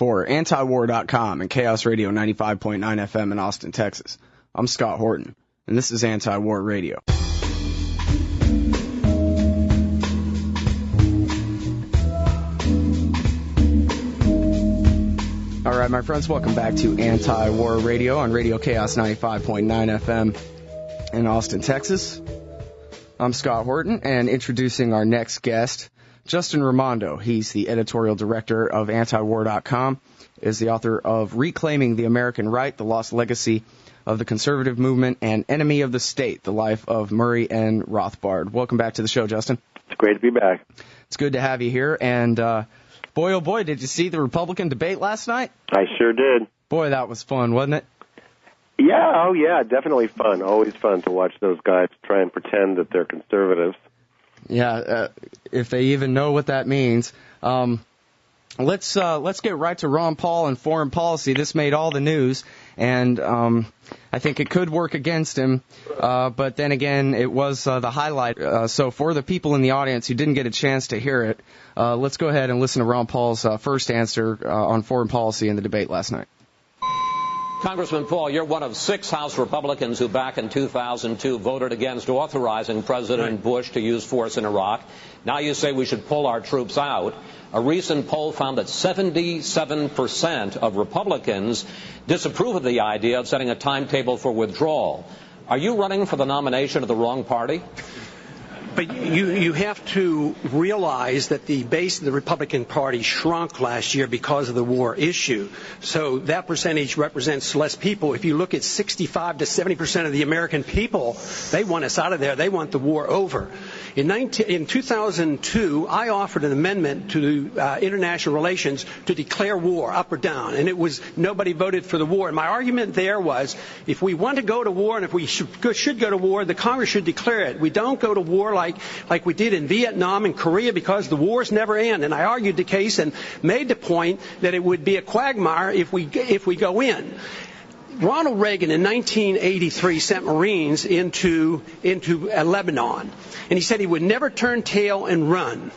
for antiwar.com and Chaos Radio 95.9 FM in Austin, Texas. I'm Scott Horton, and this is Anti-War Radio. All right, my friends, welcome back to Anti-War Radio on Radio Chaos 95.9 FM in Austin, Texas. I'm Scott Horton, and introducing our next guest, Justin Raimondo. He's the editorial director of antiwar.com, is the author of Reclaiming the American Right, The Lost Legacy of the Conservative Movement, and Enemy of the State, The Life of Murray and Rothbard. Welcome back to the show, Justin. It's great to be back. It's good to have you here, and boy, oh boy, did you see the Republican debate last night? I sure did. Boy, that was fun, wasn't it? Yeah, oh yeah, definitely fun. Always fun to watch those guys try and pretend that they're conservatives. Yeah, if they even know what that means. Let's get right to Ron Paul and foreign policy. This made all the news, and I think it could work against him. But then again, it was the highlight. So for the people in the audience who didn't get a chance to hear it, let's go ahead and listen to Ron Paul's first answer on foreign policy in the debate last night. Congressman Paul, you're one of 6 House Republicans who back in 2002 voted against authorizing President Bush to use force in Iraq. Now you say we should pull our troops out. A recent poll found that 77% of Republicans disapprove of the idea of setting a timetable for withdrawal. Are you running for the nomination of the wrong party? But you have to realize that the base of the Republican Party shrunk last year because of the war issue. So that percentage represents less people. If you look at 65 to 70% of the American people, they want us out of there. They want the war over. In 2002, I offered an amendment to international relations to declare war, up or down, and nobody voted for the war. And my argument there was, if we want to go to war and if we should go to war, the Congress should declare it. We don't go to war like we did in Vietnam and Korea because the wars never end. And I argued the case and made the point that it would be a quagmire if we go in. Ronald Reagan in 1983 sent Marines into Lebanon, and he said he would never turn tail and run.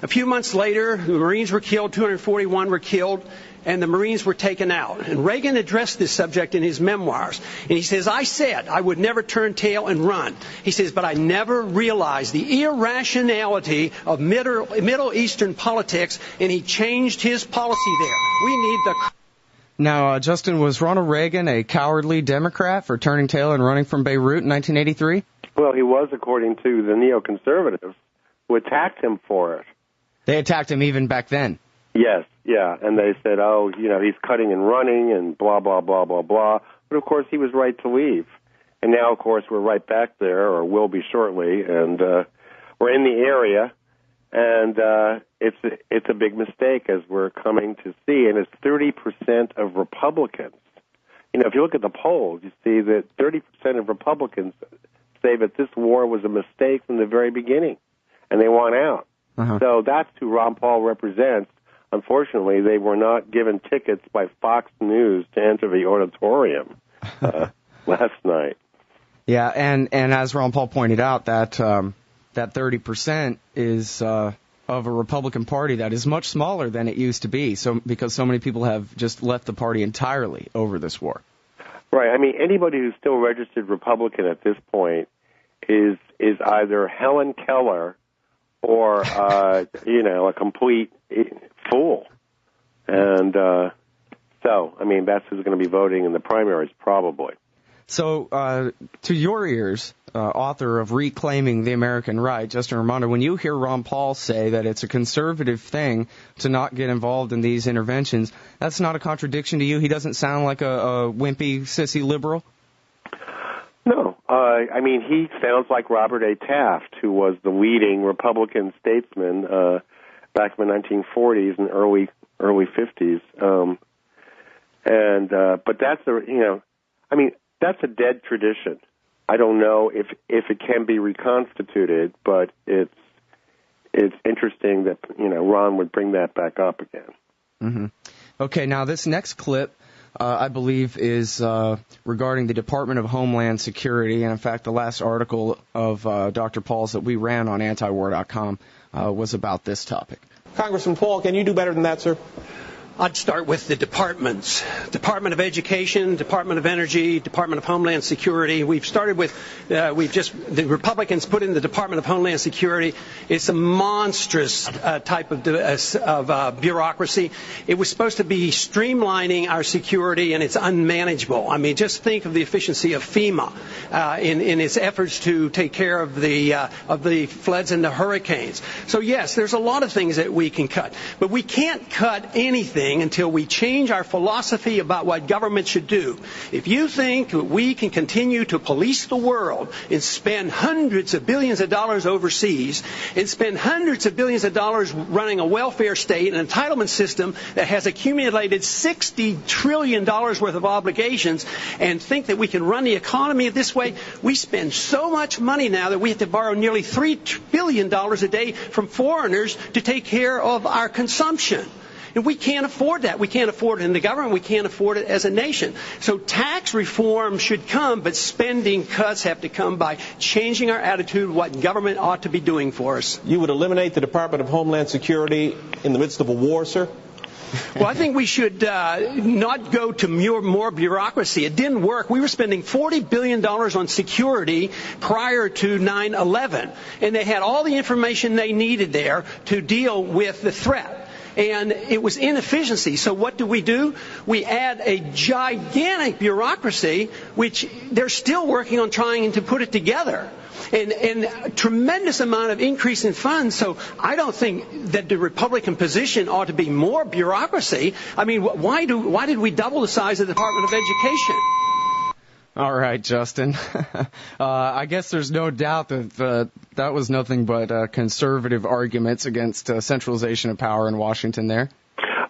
A few months later, the Marines were killed, 241 were killed, and the Marines were taken out. And Reagan addressed this subject in his memoirs, and he says, I said I would never turn tail and run. He says, but I never realized the irrationality of Middle Eastern politics, and he changed his policy there. We need the... Now, Justin, was Ronald Reagan a cowardly Democrat for turning tail and running from Beirut in 1983? Well, he was, according to the neoconservatives, who attacked him for it. They attacked him even back then. Yes, yeah, and they said, he's cutting and running and blah, blah, blah, blah, blah. But, of course, he was right to leave. And now, of course, we're right back there, or will be shortly, and we're in the area. And it's a big mistake, as we're coming to see, and it's 30% of Republicans. If you look at the polls, you see that 30% of Republicans say that this war was a mistake from the very beginning, and they want out. Uh-huh. So that's who Ron Paul represents. Unfortunately, they were not given tickets by Fox News to enter the auditorium last night. Yeah, and as Ron Paul pointed out, that 30% is of a Republican Party that is much smaller than it used to be, because so many people have just left the party entirely over this war. Right. I mean, anybody who's still registered Republican at this point is either Helen Keller or a complete fool. And so, I mean, that's who's going to be voting in the primaries, probably. So, to your ears, author of Reclaiming the American Right, Justin Raimondo, when you hear Ron Paul say that it's a conservative thing to not get involved in these interventions, that's not a contradiction to you? He doesn't sound like a wimpy, sissy liberal? No. I mean, he sounds like Robert A. Taft, who was the leading Republican statesman back in the 1940s and early 50s. But that's that's a dead tradition. I don't know if it can be reconstituted, but it's interesting that Ron would bring that back up again. Mm-hmm. Okay, now this next clip, I believe, is regarding the Department of Homeland Security, and in fact, the last article of Dr. Paul's that we ran on antiwar.com was about this topic. Congressman Paul, can you do better than that, sir? I'd start with the departments. Department of Education, Department of Energy, Department of Homeland Security. We've started with, the Republicans put in the Department of Homeland Security. It's a monstrous type of bureaucracy. It was supposed to be streamlining our security, and it's unmanageable. I mean, just think of the efficiency of FEMA in its efforts to take care of the floods and the hurricanes. So yes, there's a lot of things that we can cut, but we can't cut anything until we change our philosophy about what government should do. If you think that we can continue to police the world and spend hundreds of billions of dollars overseas and spend hundreds of billions of dollars running a welfare state, an entitlement system that has accumulated $60 trillion worth of obligations, and think that we can run the economy this way, we spend so much money now that we have to borrow nearly $3 billion a day from foreigners to take care of our consumption. And we can't afford that. We can't afford it in the government. We can't afford it as a nation. So tax reform should come, but spending cuts have to come by changing our attitude of what government ought to be doing for us. You would eliminate the Department of Homeland Security in the midst of a war, sir? Well, I think we should not go to more bureaucracy. It didn't work. We were spending $40 billion on security prior to 9/11, and they had all the information they needed there to deal with the threat. And it was inefficiency. So what do? We add a gigantic bureaucracy, which they're still working on trying to put it together. And a tremendous amount of increase in funds. So I don't think that the Republican position ought to be more bureaucracy. I mean, why did we double the size of the Department of Education? All right, Justin. I guess there's no doubt that that was nothing but conservative arguments against centralization of power in Washington there.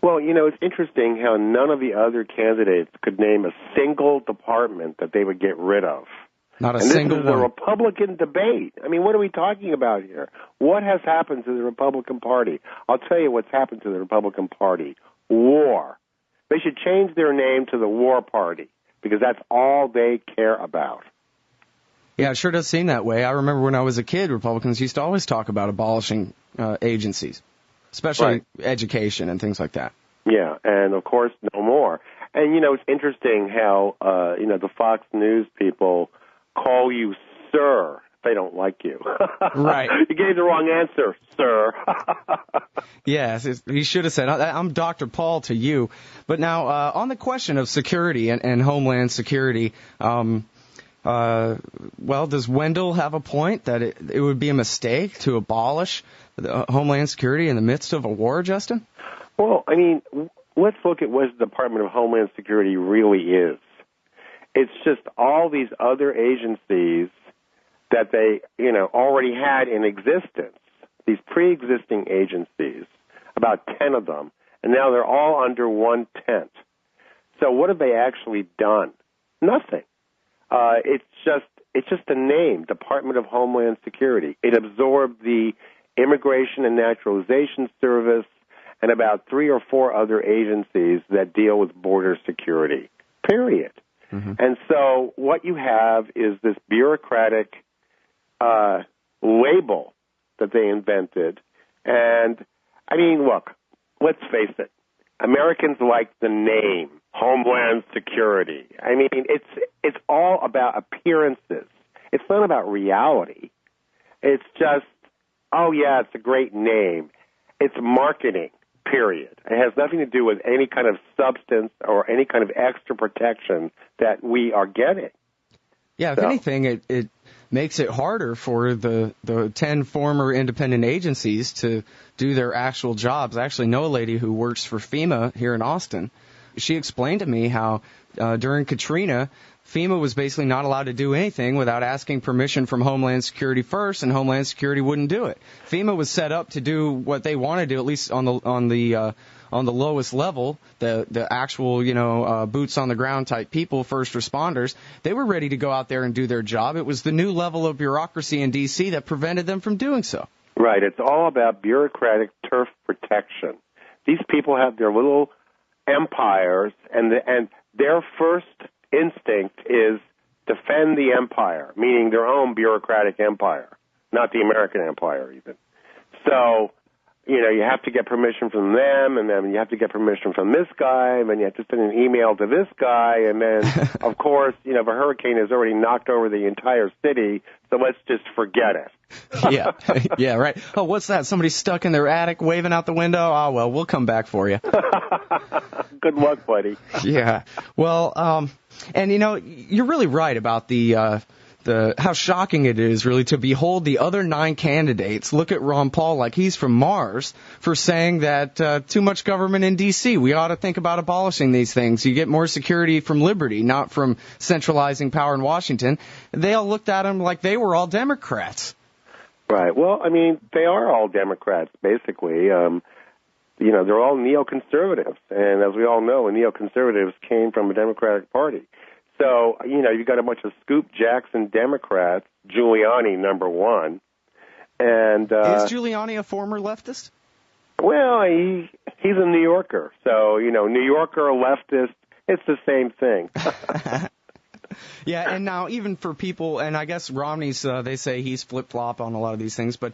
Well, you know, it's interesting how none of the other candidates could name a single department that they would get rid of. Not a single one. This is a Republican debate. I mean, what are we talking about here? What has happened to the Republican Party? I'll tell you what's happened to the Republican Party. War. They should change their name to the War Party, because that's all they care about. Yeah, it sure does seem that way. I remember when I was a kid, Republicans used to always talk about abolishing agencies, especially education and things like that. Yeah, and of course, no more. And, you know, it's interesting how, the Fox News people call you sir if they don't like you. Right. You gave the wrong answer, sir. Yes, he should have said, I'm Dr. Paul to you. But now, on the question of security and Homeland Security, does Wendell have a point that it would be a mistake to abolish Homeland Security in the midst of a war, Justin? Well, I mean, let's look at what the Department of Homeland Security really is. It's just all these other agencies that they, already had in existence, these pre-existing agencies, about 10 of them, and now they're all under one tent. So what have they actually done? Nothing. It's just a name, Department of Homeland Security. It absorbed the Immigration and Naturalization Service and about 3 or 4 other agencies that deal with border security, period. Mm-hmm. And so what you have is this bureaucratic label that they invented. And, I mean, look, let's face it. Americans like the name Homeland Security. I mean, it's all about appearances. It's not about reality. It's just, oh, yeah, it's a great name. It's marketing, period. It has nothing to do with any kind of substance or any kind of extra protection that we are getting. Yeah, if anything, it makes it harder for the 10 former independent agencies to do their actual jobs. I actually know a lady who works for FEMA here in Austin. She explained to me how during Katrina, FEMA was basically not allowed to do anything without asking permission from Homeland Security first, and Homeland Security wouldn't do it. FEMA was set up to do what they want to do, at least on the lowest level, the actual, boots on the ground type people, first responders. They were ready to go out there and do their job. It was the new level of bureaucracy in D.C. that prevented them from doing so. Right. It's all about bureaucratic turf protection. These people have their little empires, and their first instinct is defend the empire, meaning their own bureaucratic empire, not the American empire even. So you have to get permission from them, and then you have to get permission from this guy, and then you have to send an email to this guy, and then, of course, the hurricane has already knocked over the entire city, so let's just forget it. Yeah, right. Oh, what's that? Somebody stuck in their attic waving out the window? Oh, well, we'll come back for you. Good luck, buddy. Yeah. Well, and you're really right about the how shocking it is really to behold the other 9 candidates look at Ron Paul like he's from Mars for saying that too much government in D.C. We ought to think about abolishing these things. You get more security from liberty, not from centralizing power in Washington. They all looked at him like they were all Democrats. Right. Well, I mean, they are all Democrats, basically. They're all neoconservatives. And as we all know, neoconservatives came from a Democratic Party. So, you've got a bunch of Scoop Jackson Democrats, Giuliani number one. And is Giuliani a former leftist? Well, he's a New Yorker. So, New Yorker, leftist, it's the same thing. Yeah, and now even for people, and I guess Romney's, they say he's flip-flop on a lot of these things, but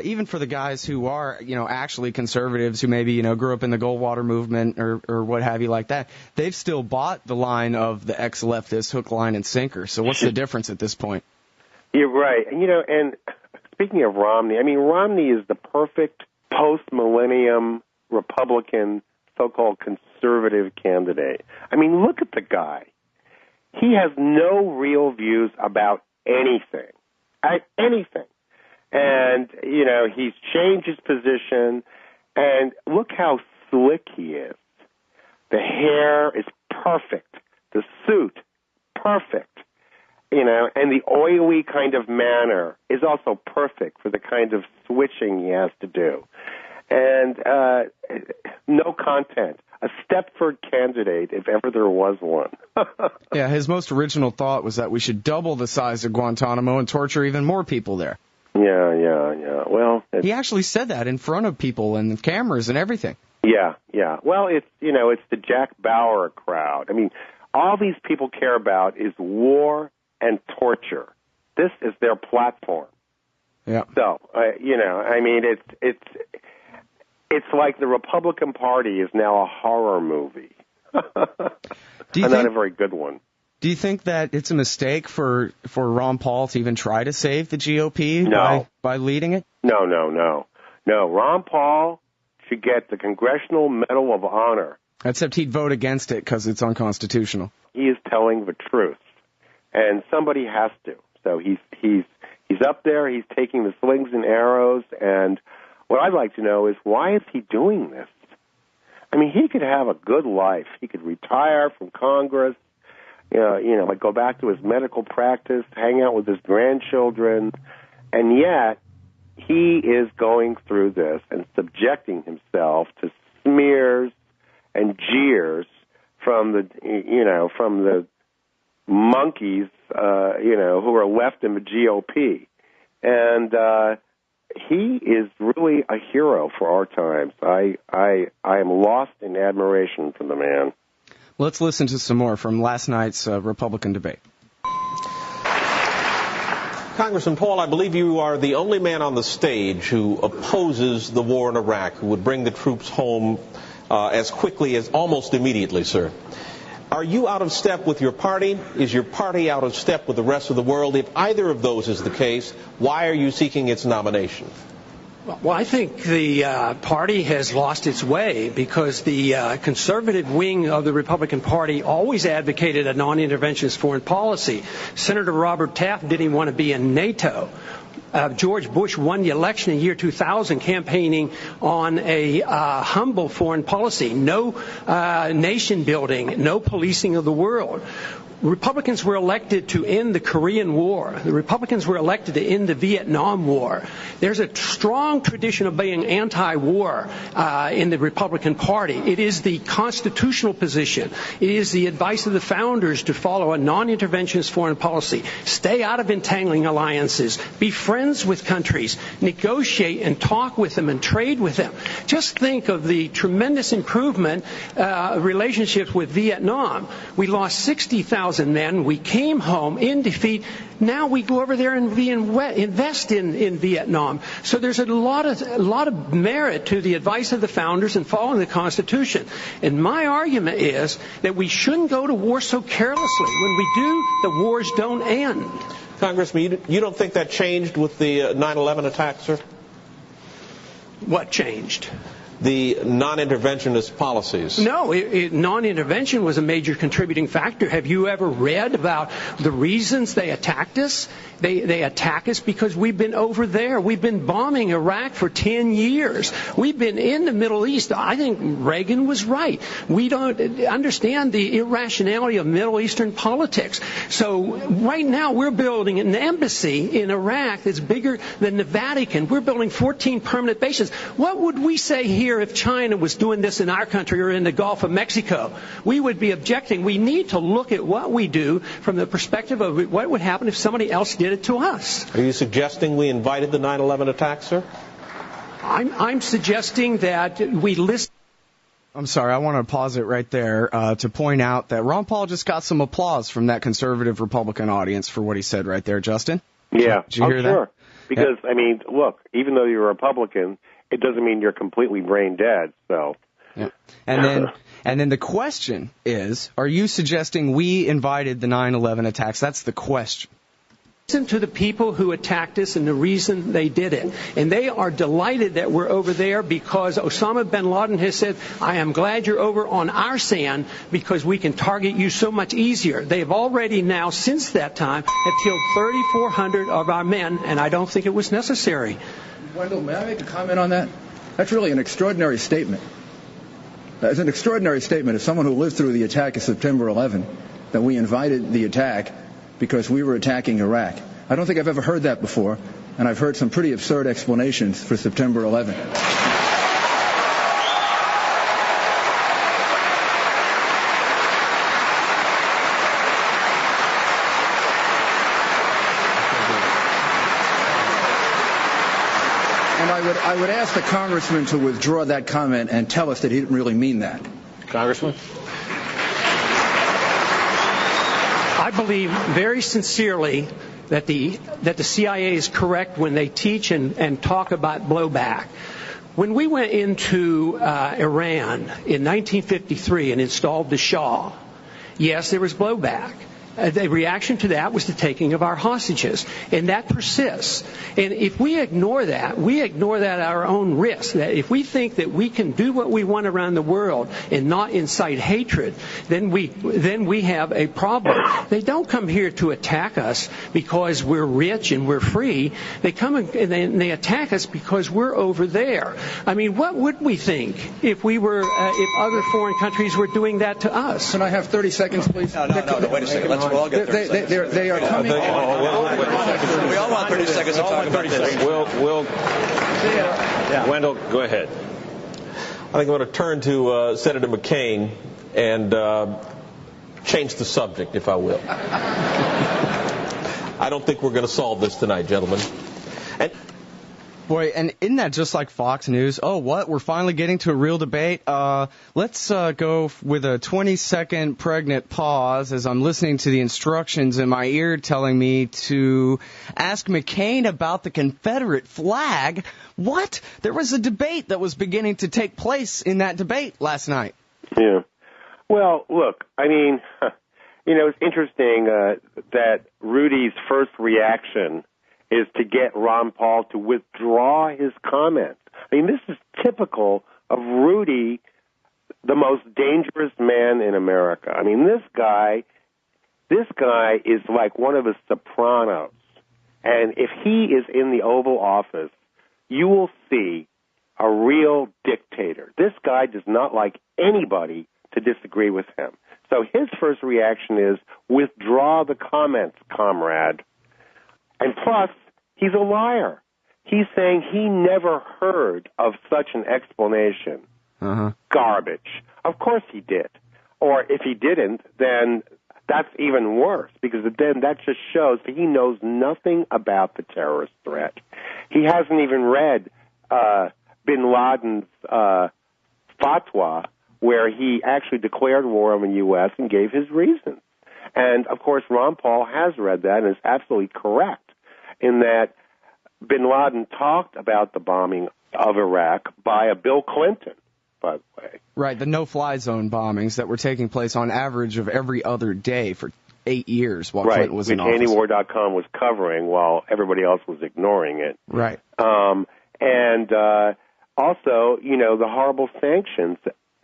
even for the guys who are, actually conservatives who maybe, grew up in the Goldwater movement or what have you like that, they've still bought the line of the ex-leftist hook, line, and sinker. So what's the difference at this point? You're right. And, and speaking of Romney, I mean, Romney is the perfect post-millennium Republican, so-called conservative candidate. I mean, look at the guy. He has no real views about anything. Anything. And, he's changed his position, and look how slick he is. The hair is perfect. The suit, perfect. And the oily kind of manner is also perfect for the kind of switching he has to do. And no content. A Stepford candidate, if ever there was one. Yeah, his most original thought was that we should double the size of Guantanamo and torture even more people there. Yeah. Well, he actually said that in front of people and cameras and everything. Yeah. Well, it's the Jack Bauer crowd. I mean, all these people care about is war and torture. This is their platform. Yeah. So, I mean, it's like the Republican Party is now a horror movie. Not a very good one. Do you think that it's a mistake for Ron Paul to even try to save the GOP by leading it? No. Ron Paul should get the Congressional Medal of Honor. Except he'd vote against it because it's unconstitutional. He is telling the truth, and somebody has to. So he's up there. He's taking the slings and arrows. And what I'd like to know is, why is he doing this? I mean, he could have a good life. He could retire from Congress. Like go back to his medical practice, hang out with his grandchildren, and yet he is going through this and subjecting himself to smears and jeers from the monkeys, who are left in the GOP, and he is really a hero for our times. I am lost in admiration for the man. Let's listen to some more from last night's Republican debate. Congressman Paul, I believe you are the only man on the stage who opposes the war in Iraq, who would bring the troops home as quickly as almost immediately, sir. Are you out of step with your party? Is your party out of step with the rest of the world? If either of those is the case, why are you seeking its nomination? Well, I think the party has lost its way because the conservative wing of the Republican Party always advocated a non-interventionist foreign policy. Senator Robert Taft didn't want to be in NATO. George Bush won the election in year 2000 campaigning on a humble foreign policy, no nation building, no policing of the world. Republicans were elected to end the Korean War. The Republicans were elected to end the Vietnam War. There's a strong tradition of being anti-war in the Republican Party. It is the constitutional position. It is the advice of the founders to follow a non-interventionist foreign policy. Stay out of entangling alliances. Be friends with countries. Negotiate and talk with them and trade with them. Just think of the tremendous improvement relationships with Vietnam. We lost 60,000 2,000 men. We came home in defeat. Now we go over there and invest in Vietnam. So there's a lot of merit to the advice of the founders and following the Constitution. And my argument is that we shouldn't go to war so carelessly. When we do, the wars don't end. Congressman, you don't think that changed with the 9/11 attack, sir? What changed? The non-interventionist policies. No, non-intervention was a major contributing factor. Have you ever read about the reasons they attacked us? They attack us because we've been over there. We've been bombing Iraq for 10 years. We've been in the Middle East. I think Reagan was right. We don't understand the irrationality of Middle Eastern politics. So right now we're building an embassy in Iraq that's bigger than the Vatican. We're building 14 permanent bases. What would we say here if China was doing this in our country or in the Gulf of Mexico? We would be objecting. We need to look at what we do from the perspective of what would happen if somebody else did it to us. Are you suggesting we invited the 9/11 attack, sir? I'm suggesting that we listen. I'm sorry, I want to pause it right there to point out that Ron Paul just got some applause from that conservative Republican audience for what he said right there, Justin. Yeah, Did you hear that? Sure. Because, I mean, look, even though you're a Republican, it doesn't mean you're completely brain dead, so. Yeah. And then the question is, are you suggesting we invited the 9/11 attacks? That's the question. Listen to the people who attacked us and the reason they did it. And they are delighted that we're over there because Osama bin Laden has said, I am glad you're over on our sand because we can target you so much easier. They have already now, since that time, have killed 3,400 of our men, and I don't think it was necessary. Wendell, may I make a comment on that? That's really an extraordinary statement. It's an extraordinary statement of someone who lived through the attack of September 11, that we invited the attack because we were attacking Iraq. I don't think I've ever heard that before, and I've heard some pretty absurd explanations for September 11. And I would ask the congressman to withdraw that comment and tell us that he didn't really mean that. Congressman? I believe very sincerely that the CIA is correct when they teach and talk about blowback. When we went into Iran in 1953 and installed the Shah, yes, there was blowback. The reaction to that was the taking of our hostages, and that persists. And if we ignore that at our own risk. That if we think that we can do what we want around the world and not incite hatred, then we have a problem. They don't come here to attack us because we're rich and we're free. They come and they attack us because we're over there. I mean, what would we think if we were if other foreign countries were doing that to us? Can I have 30 seconds, please? No, wait a second. We'll all get 30 seconds. They are coming. We all want 30 seconds to talk about this. Wendell, go ahead. I think I'm going to turn to Senator McCain and change the subject, if I will. I don't think we're going to solve this tonight, gentlemen. Boy, and isn't that just like Fox News? Oh, what? We're finally getting to a real debate? Let's go with a 20-second pregnant pause as I'm listening to the instructions in my ear telling me to ask McCain about the Confederate flag. What? There was a debate that was beginning to take place in that debate last night. Yeah. Well, look, I mean, it's interesting that Rudy's first reaction is to get Ron Paul to withdraw his comments. I mean, this is typical of Rudy, the most dangerous man in America. I mean, this guy is like one of the Sopranos. And if he is in the Oval Office, you will see a real dictator. This guy does not like anybody to disagree with him. So his first reaction is, withdraw the comments, comrade. And plus, he's a liar. He's saying he never heard of such an explanation. Garbage. Of course he did. Or if he didn't, then that's even worse, because then that just shows that he knows nothing about the terrorist threat. He hasn't even read bin Laden's fatwa, where he actually declared war on the U.S. and gave his reasons. And, of course, Ron Paul has read that and is absolutely correct in that bin Laden talked about the bombing of Iraq by a Bill Clinton, by the way. Right, the no-fly zone bombings that were taking place on average of every other day for 8 years while Clinton was in office. Antiwar.com was covering while everybody else was ignoring it. Right. And also, the horrible sanctions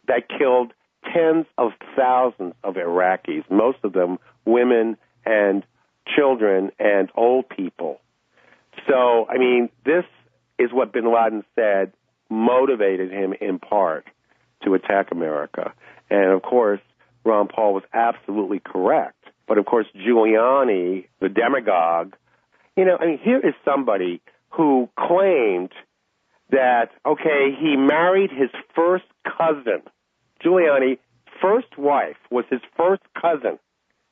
that killed tens of thousands of Iraqis, most of them women and children and old people. So, this is what bin Laden said motivated him in part to attack America. And, of course, Ron Paul was absolutely correct. But, of course, Giuliani, the demagogue, here is somebody who claimed that, he married his first cousin. Giuliani's first wife was his first cousin,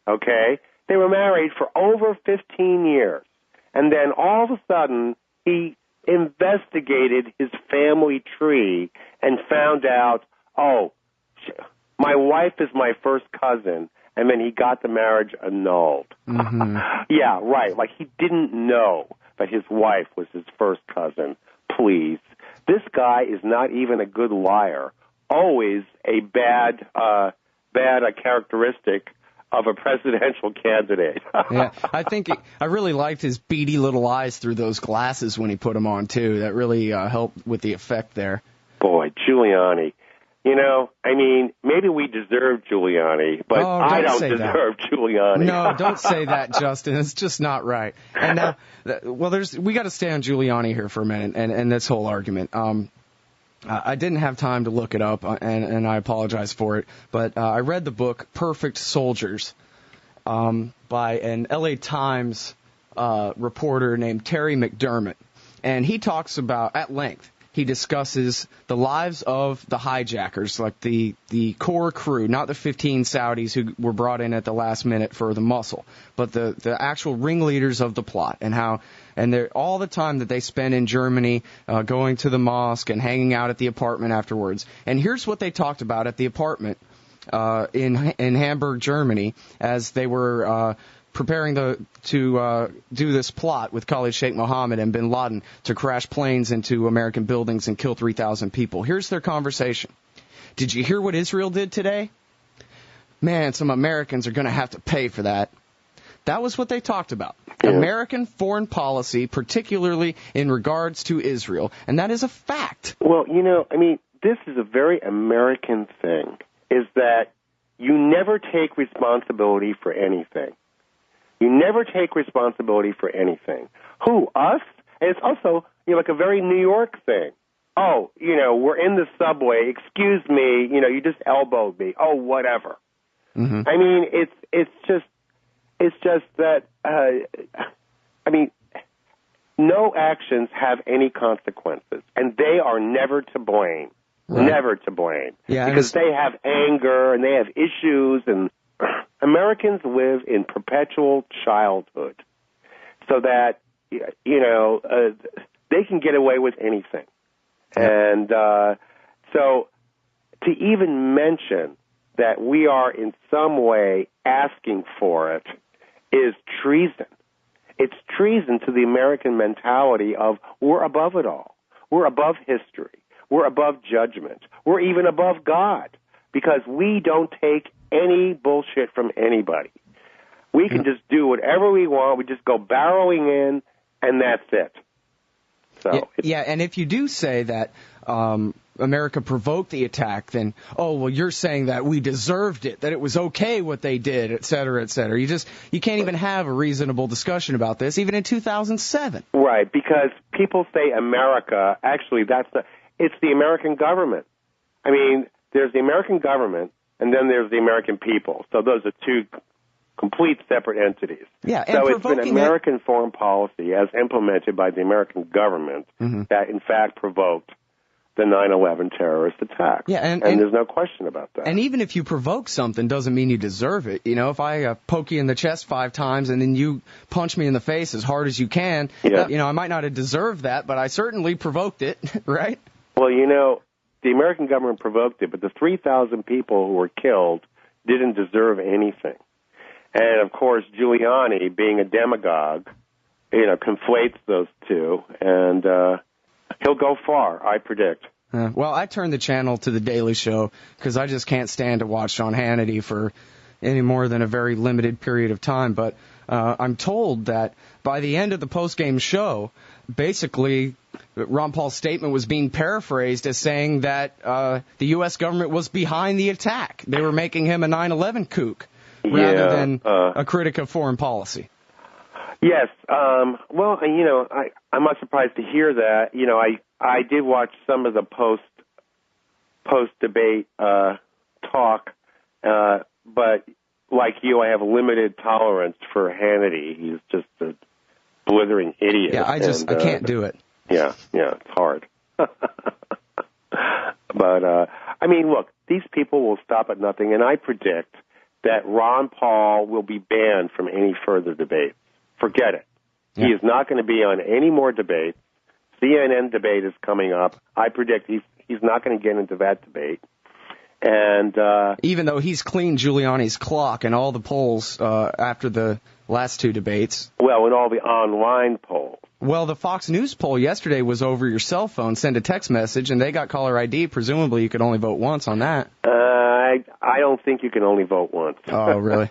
They were married for over 15 years. And then all of a sudden, he investigated his family tree and found out, my wife is my first cousin, and then he got the marriage annulled. Mm-hmm. Yeah, right. Like he didn't know that his wife was his first cousin. Please. This guy is not even a good liar. Always a bad characteristic of a presidential candidate. Yeah, I really liked his beady little eyes through those glasses when he put them on, too. That really helped with the effect there. Boy, Giuliani. Maybe we deserve Giuliani, but I don't deserve Giuliani. No, don't say that, Justin. It's just not right. And now, we got to stay on Giuliani here for a minute and this whole argument. I didn't have time to look it up, and I apologize for it, but I read the book Perfect Soldiers by an L.A. Times reporter named Terry McDermott, and he talks about, at length, he discusses the lives of the hijackers, like the core crew, not the 15 Saudis who were brought in at the last minute for the muscle, but the actual ringleaders of the plot, and all the time that they spent in Germany going to the mosque and hanging out at the apartment afterwards. And here's what they talked about at the apartment in Hamburg, Germany, as they were preparing to do this plot with Khalid Sheikh Mohammed and bin Laden to crash planes into American buildings and kill 3,000 people. Here's their conversation. Did you hear what Israel did today? Man, some Americans are going to have to pay for that. That was what they talked about. Yeah. American foreign policy, particularly in regards to Israel. And that is a fact. Well, this is a very American thing, is that you never take responsibility for anything. You never take responsibility for anything. Who, us? And it's also, like a very New York thing. Oh, we're in the subway. Excuse me, you just elbowed me. Oh, whatever. Mm-hmm. It's just that, no actions have any consequences, and they are never to blame. Right. Never to blame. Yeah, because they have anger and they have issues, and Americans live in perpetual childhood so that, they can get away with anything. And so to even mention that we are in some way asking for it is treason. It's treason to the American mentality of we're above it all. We're above history. We're above judgment. We're even above God because we don't take any bullshit from anybody. We can just do whatever we want. We just go barreling in, and that's it. So and if you do say that America provoked the attack, then, you're saying that we deserved it, that it was okay what they did, et cetera, et cetera. You can't even have a reasonable discussion about this, even in 2007. Right, because people say America, actually, it's the American government. There's the American government, and then there's the American people. So those are two complete separate entities. Yeah, and so it's been American foreign policy as implemented by the American government that, in fact, provoked the 9/11 terrorist attack. Yeah, and there's no question about that. And even if you provoke something, doesn't mean you deserve it. If I poke you in the chest 5 times and then you punch me in the face as hard as you can, I might not have deserved that, but I certainly provoked it, right? Well, the American government provoked it, but the 3,000 people who were killed didn't deserve anything. And, of course, Giuliani, being a demagogue, conflates those two, and he'll go far, I predict. Well, I turned the channel to The Daily Show because I just can't stand to watch Sean Hannity for any more than a very limited period of time. But I'm told that by the end of the post-game show, basically Ron Paul's statement was being paraphrased as saying that the U.S. government was behind the attack. They were making him a 9/11 kook rather than a critic of foreign policy. Yes. Well, I'm not surprised to hear that. I did watch some of the post-debate talk, but like you, I have limited tolerance for Hannity. He's just a blithering idiot. Yeah, I can't do it. Yeah, it's hard. But, look, these people will stop at nothing, and I predict that Ron Paul will be banned from any further debates. Forget it. Yeah. He is not going to be on any more debates. CNN debate is coming up. I predict he's not going to get into that debate. And even though he's cleaned Giuliani's clock in all the polls after the last two debates. Well, in all the online polls. Well, the Fox News poll yesterday was over your cell phone. Send a text message, and they got caller ID. Presumably, you could only vote once on that. I don't think you can only vote once. Oh, really?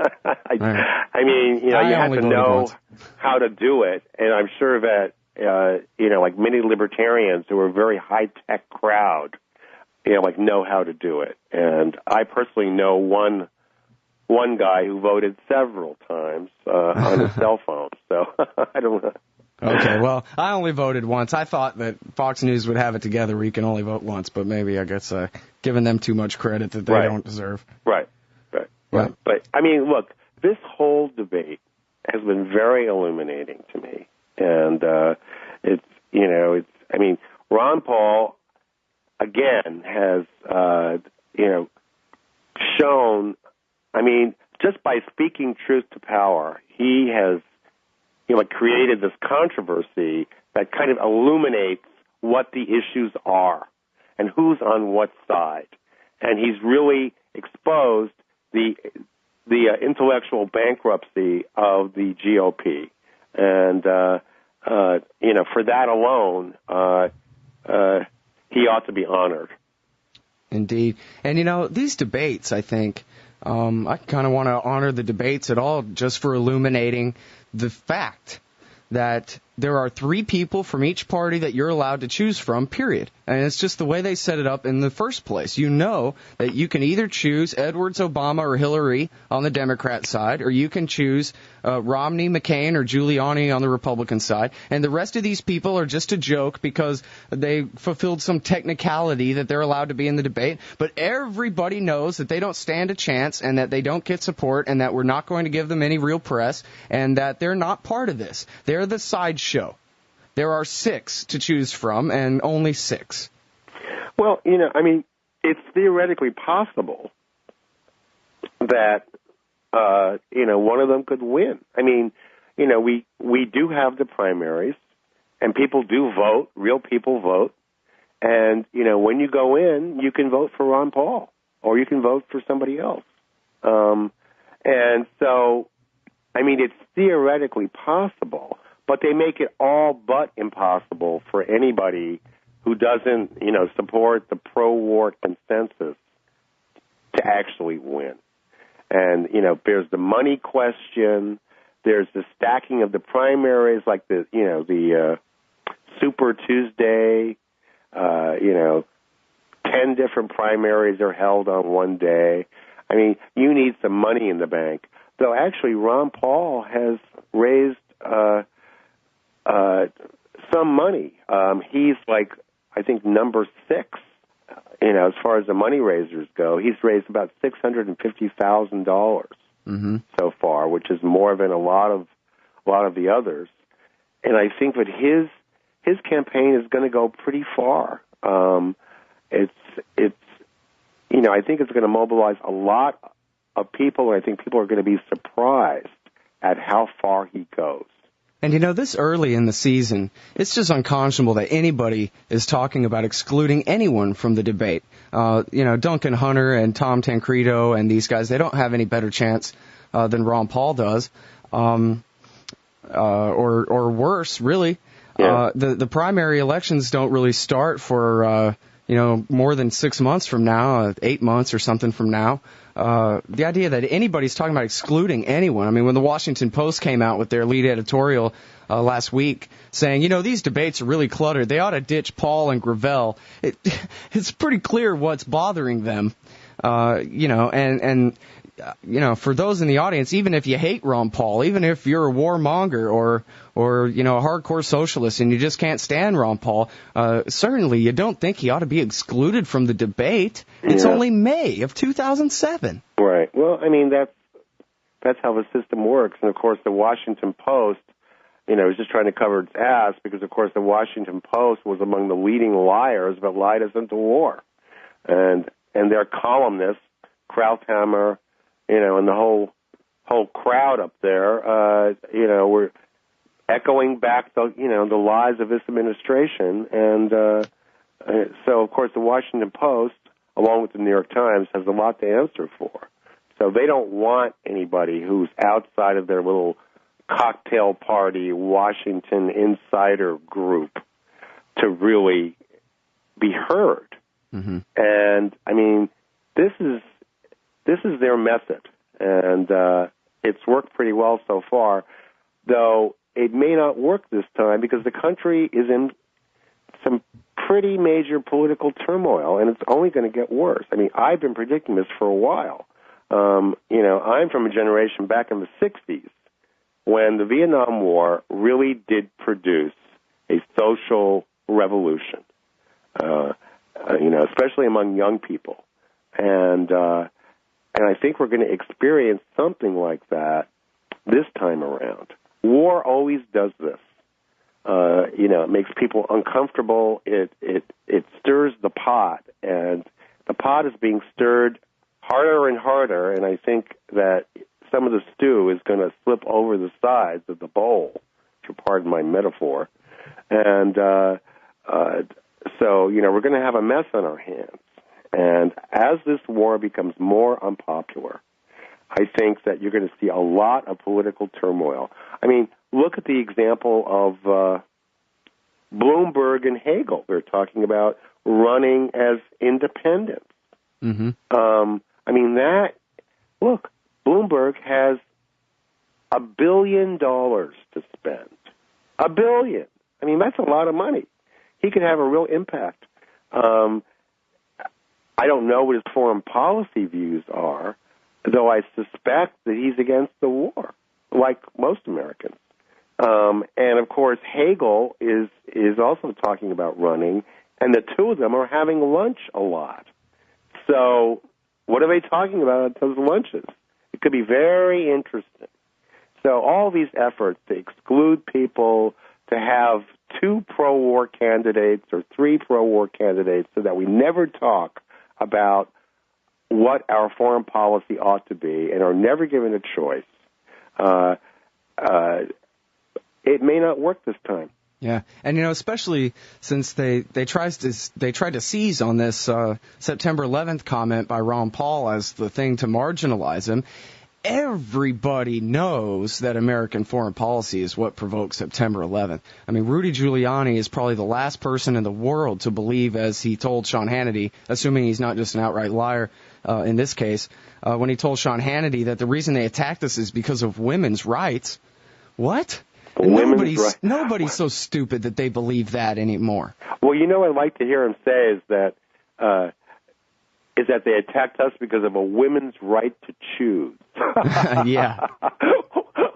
You have to know how to do it, and I'm sure that, like many libertarians who are a very high-tech crowd, know how to do it. And I personally know one guy who voted several times on his cell phone, so I don't know. Okay, well, I only voted once. I thought that Fox News would have it together where you can only vote once, but maybe I guess giving them too much credit that they don't deserve. Right. But, look, this whole debate has been very illuminating to me. And Ron Paul, again, has, shown, just by speaking truth to power, he has created this controversy that kind of illuminates what the issues are and who's on what side. And he's really exposed the intellectual bankruptcy of the GOP. And, for that alone, he ought to be honored. Indeed. And, these debates, I think, I kind of want to honor the debates at all just for illuminating the fact that there are three people from each party that you're allowed to choose from, period. And it's just the way they set it up in the first place. You know that you can either choose Edwards, Obama, or Hillary on the Democrat side, or you can choose Romney, McCain, or Giuliani on the Republican side. And the rest of these people are just a joke because they fulfilled some technicality that they're allowed to be in the debate. But everybody knows that they don't stand a chance and that they don't get support and that we're not going to give them any real press and that they're not part of this. They're the sideshow. There are 6 to choose from, and only 6. Well, it's theoretically possible that, one of them could win. We do have the primaries, and people do vote, real people vote, and, when you go in, you can vote for Ron Paul, or you can vote for somebody else. And so, it's theoretically possible, but they make it all but impossible for anybody who doesn't, support the pro-war consensus to actually win. And, there's the money question, there's the stacking of the primaries, like the Super Tuesday, 10 different primaries are held on one day. You need some money in the bank. Though actually Ron Paul has raised some money. He's I think number 6, as far as the money raisers go. He's raised about $650,000 so far, which is more than a lot of the others. And I think that his campaign is going to go pretty far. I think it's going to mobilize a lot of people, and I think people are going to be surprised at how far he goes. And this early in the season, it's just unconscionable that anybody is talking about excluding anyone from the debate. Duncan Hunter and Tom Tancredo and these guys, they don't have any better chance than Ron Paul does, or worse, really. Yeah. The primary elections don't really start for more than 6 months from now, 8 months or something from now. The idea that anybody's talking about excluding anyone. I mean, when the Washington Post came out with their lead editorial last week saying, these debates are really cluttered, they ought to ditch Paul and Gravel, it's pretty clear what's bothering them. For those in the audience, even if you hate Ron Paul, even if you're a warmonger or a hardcore socialist and you just can't stand Ron Paul, certainly you don't think he ought to be excluded from the debate. It's only May of 2007. Right. Well, I mean, that's how the system works. And, of course, the Washington Post, is just trying to cover its ass because, of course, the Washington Post was among the leading liars that lied us into war. And their columnists, Krauthammer, and the whole crowd up there, were echoing back the lies of this administration. And so, of course, the Washington Post, along with the New York Times, has a lot to answer for. So they don't want anybody who's outside of their little cocktail party Washington insider group to really be heard. Mm-hmm. And, I mean, this is their method, and it's worked pretty well so far, though it may not work this time because the country is in some pretty major political turmoil, and it's only going to get worse. I mean, I've been predicting this for a while. I'm from a generation back in the 60s when the Vietnam War really did produce a social revolution, especially among young people. And I think we're going to experience something like that this time around. War always does this. It makes people uncomfortable. It stirs the pot, and the pot is being stirred harder and harder, and I think that some of the stew is going to slip over the sides of the bowl, to pardon my metaphor. And so, we're going to have a mess on our hands. And as this war becomes more unpopular, I think that you're going to see a lot of political turmoil. I mean, look at the example of Bloomberg and Hagel. They're talking about running as independents. Mm-hmm. Bloomberg has $1 billion to spend. $1 billion. I mean, that's a lot of money. He could have a real impact. I don't know what his foreign policy views are, though I suspect that he's against the war, like most Americans. And, of course, Hagel is also talking about running, and the two of them are having lunch a lot. So what are they talking about at those lunches? It could be very interesting. So all these efforts to exclude people, to have 2 pro-war candidates or 3 pro-war candidates so that we never talk about what our foreign policy ought to be and are never given a choice, it may not work this time. Yeah, and especially since they tried to seize on this September 11th comment by Ron Paul as the thing to marginalize him. Everybody knows that American foreign policy is what provoked September 11th. I mean, Rudy Giuliani is probably the last person in the world to believe, as he told Sean Hannity, assuming he's not just an outright liar in this case, when he told Sean Hannity that the reason they attacked us is because of women's rights. What? Nobody's so stupid that they believe that anymore. Well, what I'd like to hear him say is that they attacked us because of a women's right to choose. Yeah.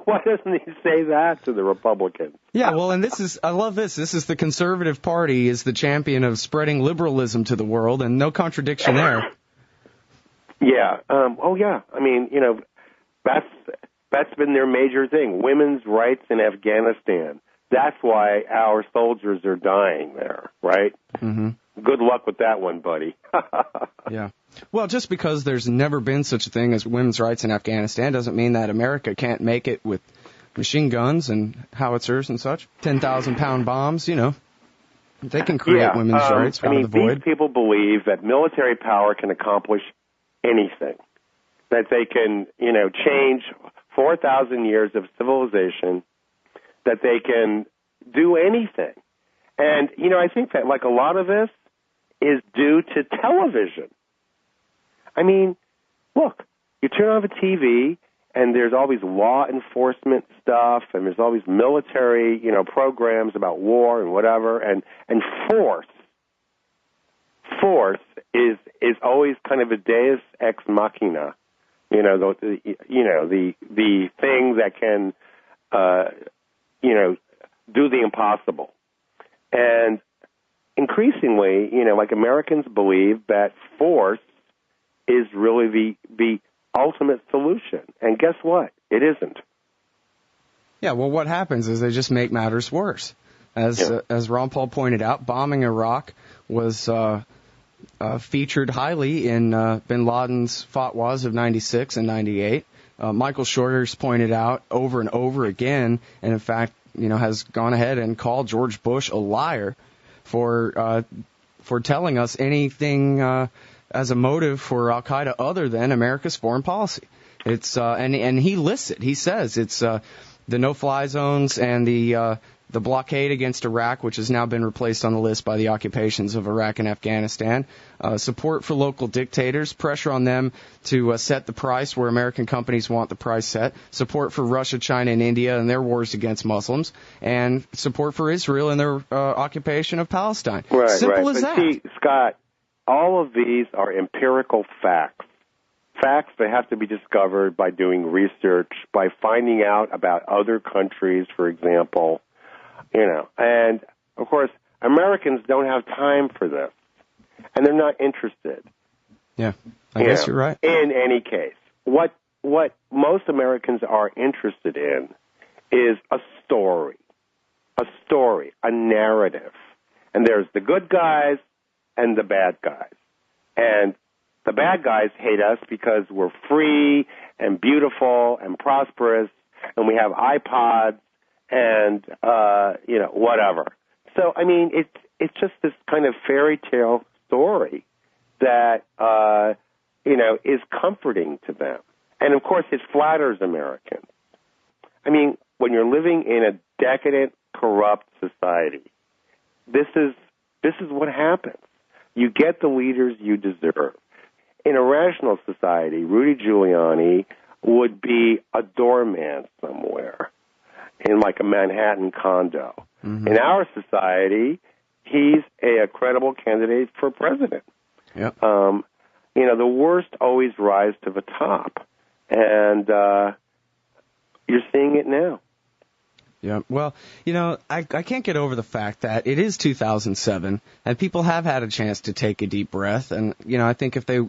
Why doesn't he say that to the Republicans? Yeah, well, and I love this. This is the Conservative Party is the champion of spreading liberalism to the world, and no contradiction there. Yeah. I mean, that's been their major thing, women's rights in Afghanistan. That's why our soldiers are dying there, right? Mm-hmm. Good luck with that one, buddy. Yeah. Well, just because there's never been such a thing as women's rights in Afghanistan doesn't mean that America can't make it with machine guns and howitzers and such. 10,000-pound bombs, They can create women's rights out of the void. These people believe that military power can accomplish anything. that they can, change 4,000 years of civilization, that they can do anything. And, I think that, like, a lot of this is due to television. I mean, look, you turn on the TV, and there's always law enforcement stuff, and there's always military, programs about war and whatever, and force. Force is always kind of a deus ex machina, the thing that can, do the impossible. And increasingly, like Americans believe that force is really the ultimate solution. And guess what? It isn't. Yeah, well, what happens is they just make matters worse. As Ron Paul pointed out, bombing Iraq was featured highly in bin Laden's fatwas of 96 and 98. Michael Shorter's pointed out over and over again, and in fact, has gone ahead and called George Bush a liar for telling us anything as a motive for Al Qaeda other than America's foreign policy. It's and he lists it. He says it's the no-fly zones and the blockade against Iraq, which has now been replaced on the list by the occupations of Iraq and Afghanistan, support for local dictators, pressure on them to set the price where American companies want the price set, support for Russia, China, and India and their wars against Muslims, and support for Israel and their occupation of Palestine. Right, Simple as but that. See, Scott, all of these are empirical facts. Facts that have to be discovered by doing research, by finding out about other countries, for example. And, of course, Americans don't have time for this, and they're not interested. Yeah, I guess you're right. In any case, what most Americans are interested in is a story, a narrative. And there's the good guys and the bad guys. And the bad guys hate us because we're free and beautiful and prosperous, and we have iPods, and whatever. So I mean, it's just this kind of fairy tale story that is comforting to them, and of course it flatters Americans. I mean, when you're living in a decadent, corrupt society, this is what happens. You get the leaders you deserve. In a rational society, Rudy Giuliani would be a doorman somewhere in like a Manhattan condo. Mm-hmm. In our society, he's a credible candidate for president. Yep. The worst always rise to the top, and you're seeing it now. Yeah, well, I can't get over the fact that it is 2007, and people have had a chance to take a deep breath. And, I think if they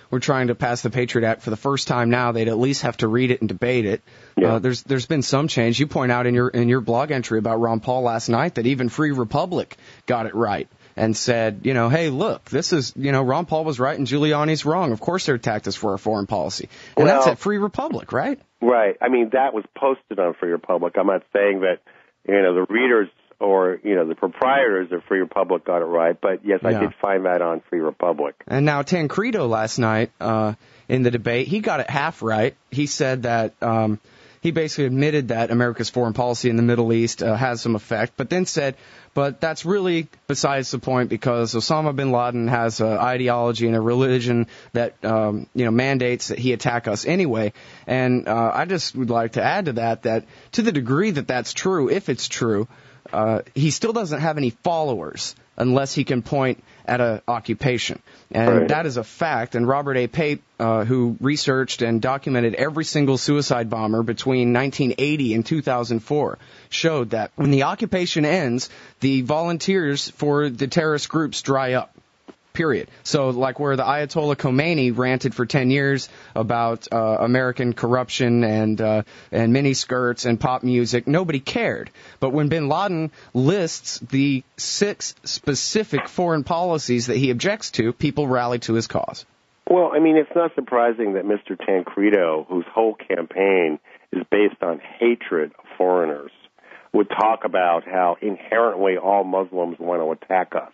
were trying to pass the Patriot Act for the first time now, they'd at least have to read it and debate it. Yeah. There's been some change. You point out in your blog entry about Ron Paul last night that even Free Republic got it right and said, hey, look, this is, Ron Paul was right and Giuliani's wrong. Of course they're attacked us for our foreign policy. And that's at Free Republic, right? Right. I mean, that was posted on Free Republic. I'm not saying that, the readers or, the proprietors of Free Republic got it right, but yes, I did find that on Free Republic. And now Tancredo last night in the debate, he got it half right. He said that he basically admitted that America's foreign policy in the Middle East has some effect, but then said, but that's really besides the point because Osama bin Laden has an ideology and a religion that, mandates that he attack us anyway. And I just would like to add to that to the degree that that's true, if it's true, he still doesn't have any followers unless he can point at an occupation. And that is a fact. And Robert A. Pape, who researched and documented every single suicide bomber between 1980 and 2004, showed that when the occupation ends, the volunteers for the terrorist groups dry up. Period. So, like where the Ayatollah Khomeini ranted for 10 years about American corruption and miniskirts and pop music, nobody cared. But when bin Laden lists the 6 specific foreign policies that he objects to, people rally to his cause. Well, I mean, it's not surprising that Mr. Tancredo, whose whole campaign is based on hatred of foreigners, would talk about how inherently all Muslims want to attack us.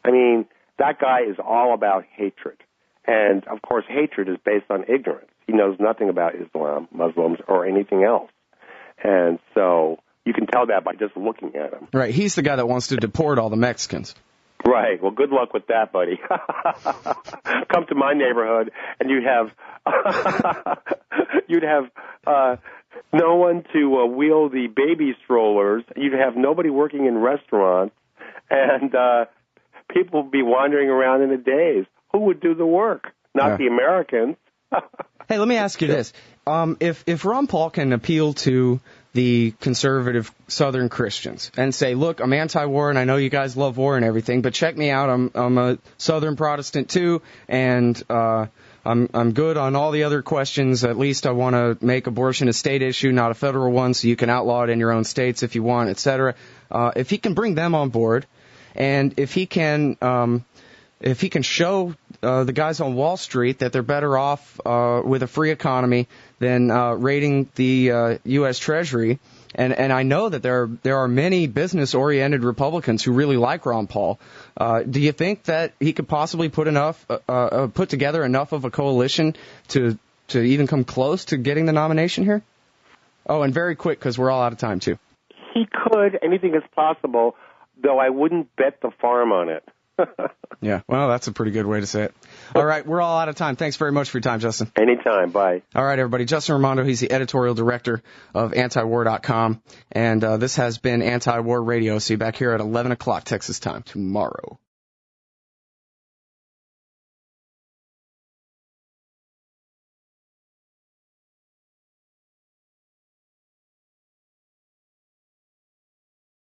I mean, that guy is all about hatred. And, of course, hatred is based on ignorance. He knows nothing about Islam, Muslims, or anything else. And so you can tell that by just looking at him. Right. He's the guy that wants to deport all the Mexicans. Right. Well, good luck with that, buddy. Come to my neighborhood, and you'd have no one to wheel the baby strollers. You'd have nobody working in restaurants, and people would be wandering around in a daze. Who would do the work? Not the Americans. Hey, let me ask you this. If Ron Paul can appeal to the conservative Southern Christians and say, look, I'm anti-war and I know you guys love war and everything, but check me out. I'm a Southern Protestant too, and I'm good on all the other questions. At least I want to make abortion a state issue, not a federal one, so you can outlaw it in your own states if you want, etc. If he can bring them on board, and if he can show the guys on Wall Street that they're better off with a free economy than raiding the U.S. Treasury, and I know that there are many business-oriented Republicans who really like Ron Paul. Do you think that he could possibly put together enough of a coalition to even come close to getting the nomination here? Oh, and very quick, because we're all out of time, too. He could. Anything is possible, though I wouldn't bet the farm on it. Yeah, well, that's a pretty good way to say it. All right, we're all out of time. Thanks very much for your time, Justin. Anytime. Bye. All right, everybody. Justin Raimondo, he's the editorial director of antiwar.com. And this has been Anti-War Radio. See you back here at 11 o'clock Texas time tomorrow.